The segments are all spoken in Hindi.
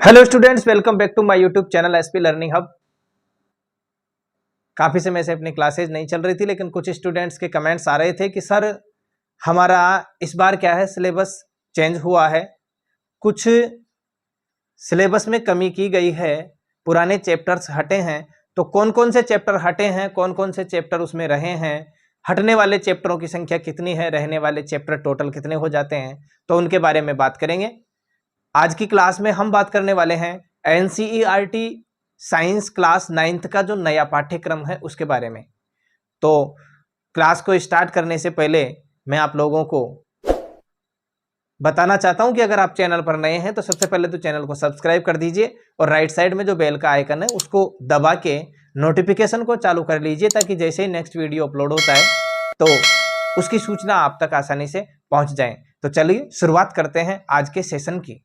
Hello students, welcome back to my YouTube channel SP learning hub. काफी समय से अपनी क्लासेज नहीं चल रही थी, लेकिन कुछ स्टूडेंट्स के कमेंट्स आ रहे थे कि सर हमारा इस बार क्या है, सिलेबस चेंज हुआ है, कुछ सिलेबस में कमी की गई है, पुराने चैप्टर्स हटे हैं। तो कौन कौन से चैप्टर हटे हैं, कौन कौन से चैप्टर उसमें रहे हैं, हटने वाले चैप्टरों की संख्या कितनी है, रहने वाले चैप्टर टोटल कितने हो जाते हैं, तो उनके बारे में बात करेंगे। आज की क्लास में हम बात करने वाले हैं एनसीईआरटी साइंस क्लास 9th का जो नया पाठ्यक्रम है उसके बारे में। तो क्लास को स्टार्ट करने से पहले मैं आप लोगों को बताना चाहता हूं कि अगर आप चैनल पर नए हैं तो सबसे पहले तो चैनल को सब्सक्राइब कर दीजिए और राइट साइड में जो बेल का आइकन है उसको दबा के नोटिफिकेशन को चालू कर लीजिए, ताकि जैसे ही नेक्स्ट वीडियो अपलोड होता है तो उसकी सूचना आप तक आसानी से पहुंच जाए। तो चलिए शुरुआत करते हैं आज के सेशन की।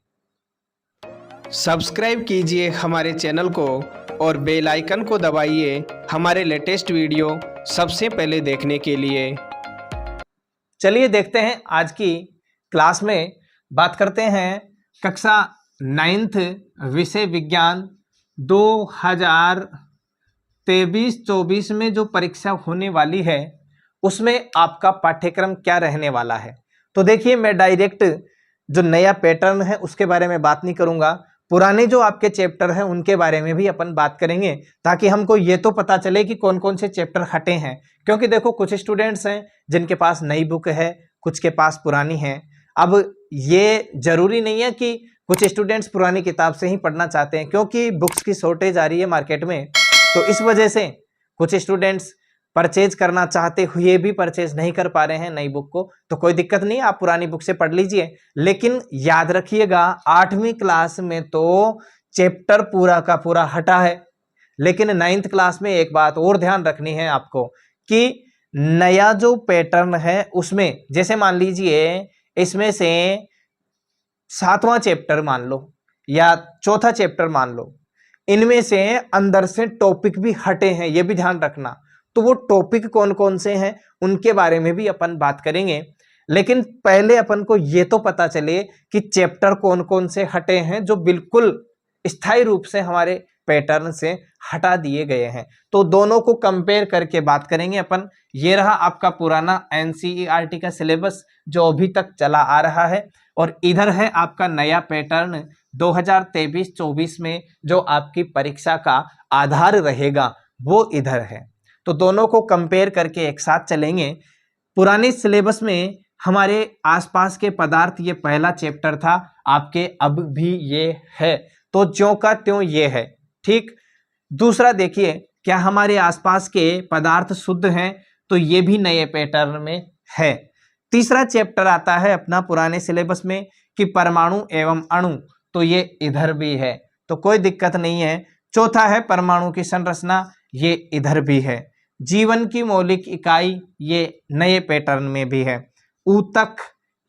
सब्सक्राइब कीजिए हमारे चैनल को और बेल आइकन को दबाइए हमारे लेटेस्ट वीडियो सबसे पहले देखने के लिए। चलिए देखते हैं आज की क्लास में। बात करते हैं कक्षा 9th विषय विज्ञान 2023-24 में जो परीक्षा होने वाली है उसमें आपका पाठ्यक्रम क्या रहने वाला है। तो देखिए, मैं डायरेक्ट जो नया पैटर्न है उसके बारे में बात नहीं करूंगा, पुराने जो आपके चैप्टर हैं उनके बारे में भी अपन बात करेंगे, ताकि हमको ये तो पता चले कि कौन कौन से चैप्टर हटे हैं। क्योंकि देखो, कुछ स्टूडेंट्स हैं जिनके पास नई बुक है, कुछ के पास पुरानी है। अब ये जरूरी नहीं है कि कुछ स्टूडेंट्स पुरानी किताब से ही पढ़ना चाहते हैं, क्योंकि बुक्स की शॉर्टेज आ रही है मार्केट में। तो इस वजह से कुछ स्टूडेंट्स परचेज करना चाहते हुए भी परचेज नहीं कर पा रहे हैं नई बुक को। तो कोई दिक्कत नहीं, आप पुरानी बुक से पढ़ लीजिए। लेकिन याद रखिएगा, 8वीं क्लास में तो चैप्टर पूरा का पूरा हटा है, लेकिन 9th क्लास में एक बात और ध्यान रखनी है आपको कि नया जो पैटर्न है उसमें, जैसे मान लीजिए इसमें से 7वां चैप्टर मान लो या चौथा चैप्टर मान लो, इनमें से अंदर से टॉपिक भी हटे हैं, ये भी ध्यान रखना। तो वो टॉपिक कौन कौन से हैं उनके बारे में भी अपन बात करेंगे। लेकिन पहले अपन को ये तो पता चले कि चैप्टर कौन कौन से हटे हैं जो बिल्कुल स्थायी रूप से हमारे पैटर्न से हटा दिए गए हैं। तो दोनों को कंपेयर करके बात करेंगे अपन। ये रहा आपका पुराना एनसीईआरटी का सिलेबस जो अभी तक चला आ रहा है, और इधर है आपका नया पैटर्न 2023-24 में जो आपकी परीक्षा का आधार रहेगा, वो इधर है। तो दोनों को कंपेयर करके एक साथ चलेंगे। पुराने सिलेबस में हमारे आसपास के पदार्थ ये पहला चैप्टर था, आपके अब भी ये है, तो ज्यों का त्यों ये है, ठीक। दूसरा देखिए, क्या हमारे आसपास के पदार्थ शुद्ध हैं, तो ये भी नए पैटर्न में है। तीसरा चैप्टर आता है अपना पुराने सिलेबस में कि परमाणु एवं अणु, तो ये इधर भी है, तो कोई दिक्कत नहीं है। चौथा है परमाणु की संरचना, ये इधर भी है। जीवन की मौलिक इकाई, ये नए पैटर्न में भी है। ऊतक,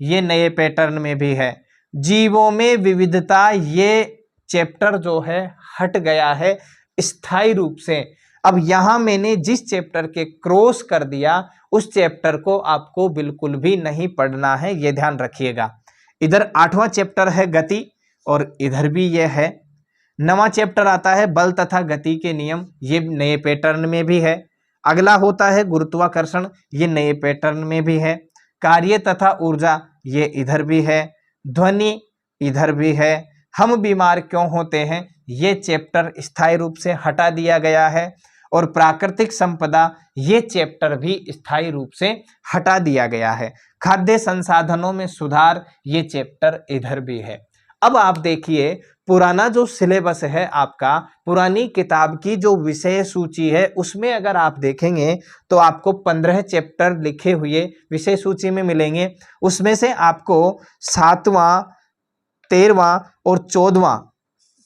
ये नए पैटर्न में भी है। जीवों में विविधता, ये चैप्टर जो है हट गया है स्थायी रूप से। अब यहां मैंने जिस चैप्टर के क्रॉस कर दिया उस चैप्टर को आपको बिल्कुल भी नहीं पढ़ना है, ये ध्यान रखिएगा। इधर 8वां चैप्टर है गति, और इधर भी ये है। 9वां चैप्टर आता है बल तथा गति के नियम, ये नए पैटर्न में भी है। अगला होता है गुरुत्वाकर्षण, ये नए पैटर्न में भी है। कार्य तथा ऊर्जा, ये इधर भी है। ध्वनि इधर भी है। हम बीमार क्यों होते हैं, ये चैप्टर स्थायी रूप से हटा दिया गया है। और प्राकृतिक संपदा, ये चैप्टर भी स्थायी रूप से हटा दिया गया है। खाद्य संसाधनों में सुधार, ये चैप्टर इधर भी है। अब आप देखिए, पुराना जो सिलेबस है आपका, पुरानी किताब की जो विषय सूची है उसमें अगर आप देखेंगे तो आपको 15 चैप्टर लिखे हुए विषय सूची में मिलेंगे। उसमें से आपको 7वां, 13वां और 14वां,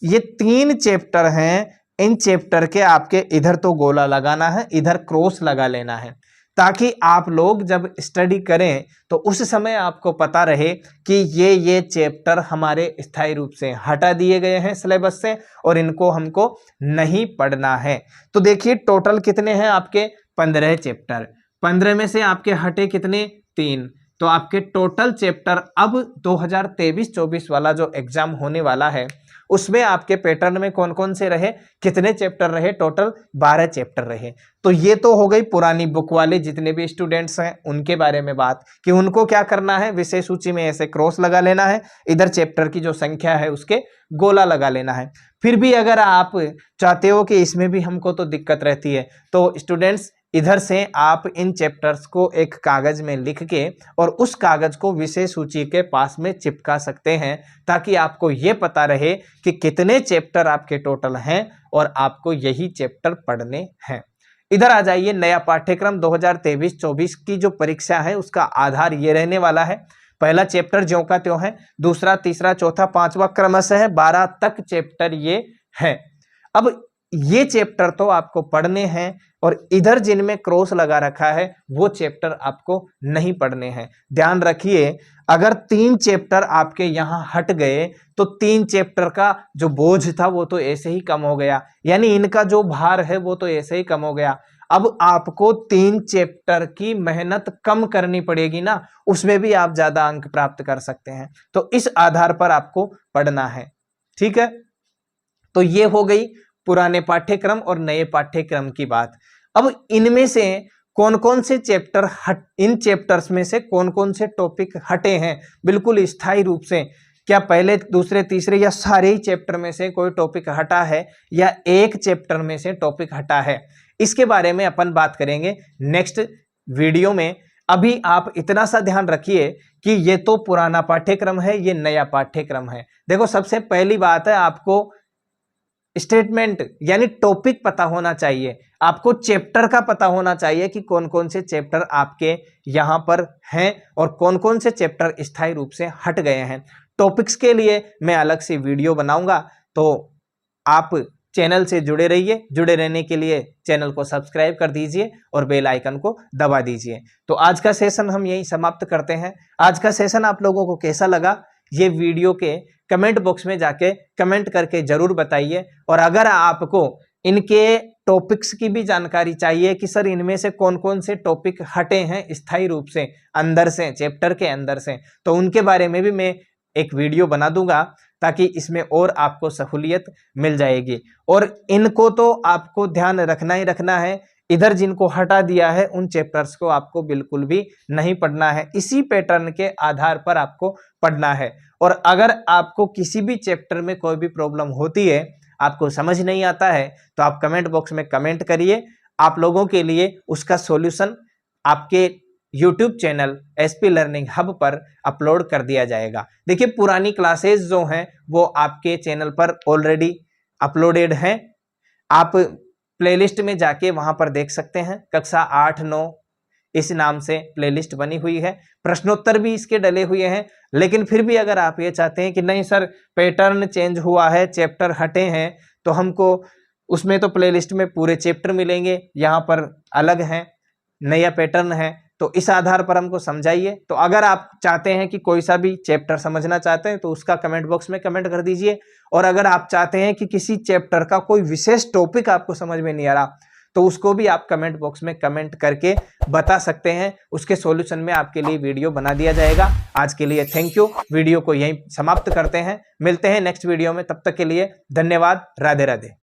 ये 3 चैप्टर हैं। इन चैप्टर के आपके इधर तो गोला लगाना है, इधर क्रॉस लगा लेना है, ताकि आप लोग जब स्टडी करें तो उस समय आपको पता रहे कि ये चैप्टर हमारे स्थायी रूप से हटा दिए गए हैं सिलेबस से और इनको हमको नहीं पढ़ना है। तो देखिए, टोटल कितने हैं आपके 15 चैप्टर। 15 में से आपके हटे कितने, 3। तो आपके टोटल चैप्टर अब 2023-24 वाला जो एग्जाम होने वाला है उसमें आपके पैटर्न में कौन कौन से रहे, कितने चैप्टर रहे, टोटल 12 चैप्टर रहे। तो ये तो हो गई पुरानी बुक वाले जितने भी स्टूडेंट्स हैं उनके बारे में बात कि उनको क्या करना है, विषय सूची में ऐसे क्रॉस लगा लेना है, इधर चैप्टर की जो संख्या है उसके गोला लगा लेना है। फिर भी अगर आप चाहते हो कि इसमें भी हमको तो दिक्कत रहती है, तो स्टूडेंट्स इधर से आप इन चैप्टर्स को एक कागज में लिख के और उस कागज को विषय सूची के पास में चिपका सकते हैं, ताकि आपको ये पता रहे कि कितने चैप्टर आपके टोटल हैं और आपको यही चैप्टर पढ़ने हैं। इधर आ जाइए, नया पाठ्यक्रम 2023-24 की जो परीक्षा है उसका आधार ये रहने वाला है। पहला चैप्टर ज्यों का त्यों है, दूसरा, तीसरा, चौथा, पांचवा क्रमशः 12 तक चैप्टर ये है। अब ये चैप्टर तो आपको पढ़ने हैं और इधर जिनमें क्रॉस लगा रखा है वो चैप्टर आपको नहीं पढ़ने हैं। ध्यान रखिए, अगर 3 चैप्टर आपके यहाँ हट गए तो 3 चैप्टर का जो बोझ था वो तो ऐसे ही कम हो गया, यानी इनका जो भार है वो तो ऐसे ही कम हो गया। अब आपको 3 चैप्टर की मेहनत कम करनी पड़ेगी ना, उसमें भी आप ज्यादा अंक प्राप्त कर सकते हैं। तो इस आधार पर आपको पढ़ना है, ठीक है। तो ये हो गई पुराने पाठ्यक्रम और नए पाठ्यक्रम की बात। अब इनमें से कौन कौन से चैप्टर इन चैप्टर्स में से कौन कौन से टॉपिक हटे हैं बिल्कुल स्थायी रूप से, क्या पहले, दूसरे, तीसरे या सारे ही चैप्टर में से कोई टॉपिक हटा है या एक चैप्टर में से टॉपिक हटा है, इसके बारे में अपन बात करेंगे नेक्स्ट वीडियो में। अभी आप इतना सा ध्यान रखिए कि ये तो पुराना पाठ्यक्रम है, ये नया पाठ्यक्रम है। देखो, सबसे पहली बात है आपको स्टेटमेंट यानी टॉपिक पता होना चाहिए, आपको चैप्टर का पता होना चाहिए कि कौन कौन से चैप्टर आपके यहाँ पर हैं और कौन कौन से चैप्टर स्थायी रूप से हट गए हैं। टॉपिक्स के लिए मैं अलग से वीडियो बनाऊंगा, तो आप चैनल से जुड़े रहिए। जुड़े रहने के लिए चैनल को सब्सक्राइब कर दीजिए और बेल आइकन को दबा दीजिए। तो आज का सेशन हम यहीं समाप्त करते हैं। आज का सेशन आप लोगों को कैसा लगा, ये वीडियो के कमेंट बॉक्स में जाके कमेंट करके जरूर बताइए। और अगर आपको इनके टॉपिक्स की भी जानकारी चाहिए कि सर इनमें से कौन कौन से टॉपिक हटे हैं स्थायी रूप से अंदर से, चैप्टर के अंदर से, तो उनके बारे में भी मैं एक वीडियो बना दूंगा, ताकि इसमें और आपको सहूलियत मिल जाएगी। और इनको तो आपको ध्यान रखना ही रखना है, इधर जिनको हटा दिया है उन चैप्टर्स को आपको बिल्कुल भी नहीं पढ़ना है, इसी पैटर्न के आधार पर आपको पढ़ना है। और अगर आपको किसी भी चैप्टर में कोई भी प्रॉब्लम होती है, आपको समझ नहीं आता है, तो आप कमेंट बॉक्स में कमेंट करिए। आप लोगों के लिए उसका सॉल्यूशन आपके YouTube channel SP learning hub पर अपलोड कर दिया जाएगा। देखिए, पुरानी क्लासेस जो हैं वो आपके चैनल पर ऑलरेडी अपलोडेड हैं, आप प्लेलिस्ट में जाके वहां पर देख सकते हैं। कक्षा 8-9 इस नाम से प्लेलिस्ट बनी हुई है, प्रश्नोत्तर भी इसके डले हुए हैं। लेकिन फिर भी अगर आप ये चाहते हैं कि नहीं सर पैटर्न चेंज हुआ है, चैप्टर हटे हैं, तो हमको उसमें तो प्लेलिस्ट में पूरे चैप्टर मिलेंगे, यहाँ पर अलग हैं, नया पैटर्न है, तो इस आधार पर हमको समझाइए। तो अगर आप चाहते हैं कि कोई सा भी चैप्टर समझना चाहते हैं तो उसका कमेंट बॉक्स में कमेंट कर दीजिए। और अगर आप चाहते हैं कि किसी चैप्टर का कोई विशेष टॉपिक आपको समझ में नहीं आ रहा, तो उसको भी आप कमेंट बॉक्स में कमेंट करके बता सकते हैं, उसके सॉल्यूशन में आपके लिए वीडियो बना दिया जाएगा। आज के लिए थैंक यू, वीडियो को यहीं समाप्त करते हैं, मिलते हैं नेक्स्ट वीडियो में, तब तक के लिए धन्यवाद, राधे राधे।